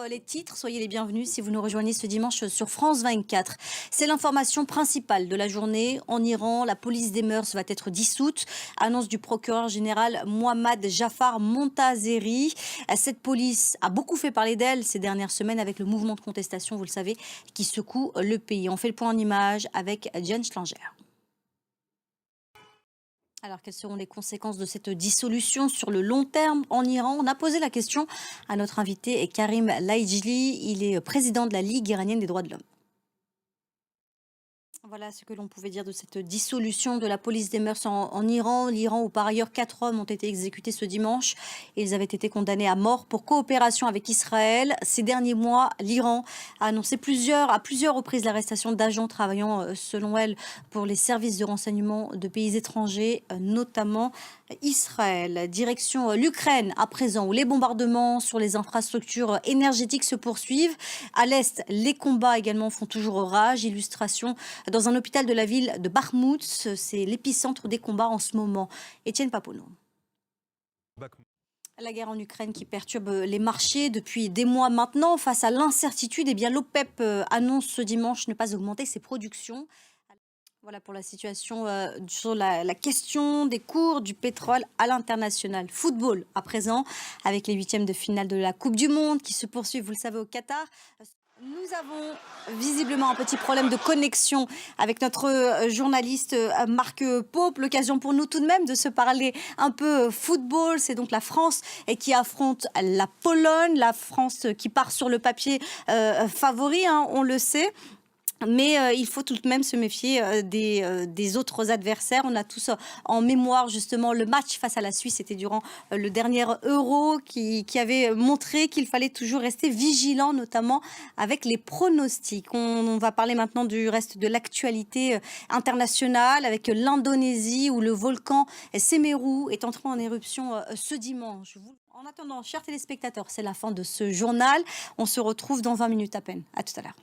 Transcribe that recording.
les titres, soyez les bienvenus si vous nous rejoignez ce dimanche sur France 24. C'est l'information principale de la journée. En Iran, la police des mœurs va être dissoute. Annonce du procureur général Mohammad Jafar Montazeri. Cette police a beaucoup fait parler d'elle ces dernières semaines avec le mouvement de contestation, vous le savez, qui secoue le pays. On fait le point en images avec Diane Schlanger. Alors, quelles seront les conséquences de cette dissolution sur le long terme en Iran? On a posé la question à notre invité Karim Laïjli. Il est président de la Ligue iranienne des droits de l'homme. Voilà ce que l'on pouvait dire de cette dissolution de la police des mœurs en Iran. L'Iran, où par ailleurs 4 hommes ont été exécutés ce dimanche. Ils avaient été condamnés à mort pour coopération avec Israël. Ces derniers mois, l'Iran a annoncé à plusieurs reprises l'arrestation d'agents travaillant, selon elle, pour les services de renseignement de pays étrangers, notamment Israël. Direction l'Ukraine à présent, où les bombardements sur les infrastructures énergétiques se poursuivent. À l'est, les combats également font toujours rage. Illustration dans un hôpital de la ville de Bakhmout. C'est l'épicentre des combats en ce moment. Étienne Papono. La guerre en Ukraine qui perturbe les marchés depuis des mois maintenant. Face à l'incertitude, eh bien, l'OPEP annonce ce dimanche ne pas augmenter ses productions. Voilà pour la situation sur la question des cours du pétrole à l'international. Football à présent, avec les huitièmes de finale de la Coupe du Monde qui se poursuivent, vous le savez, au Qatar. Nous avons visiblement un petit problème de connexion avec notre journaliste Marc Pope. L'occasion pour nous tout de même de se parler un peu football. C'est donc la France qui affronte la Pologne. La France qui part sur le papier favori, hein, on le sait. Mais il faut tout de même se méfier des autres adversaires. On a tous en mémoire justement le match face à la Suisse. C'était durant le dernier Euro qui avait montré qu'il fallait toujours rester vigilant, notamment avec les pronostics. On va parler maintenant du reste de l'actualité internationale avec l'Indonésie où le volcan Semeru est entré en éruption ce dimanche. En attendant, chers téléspectateurs, c'est la fin de ce journal. On se retrouve dans 20 minutes à peine. À tout à l'heure.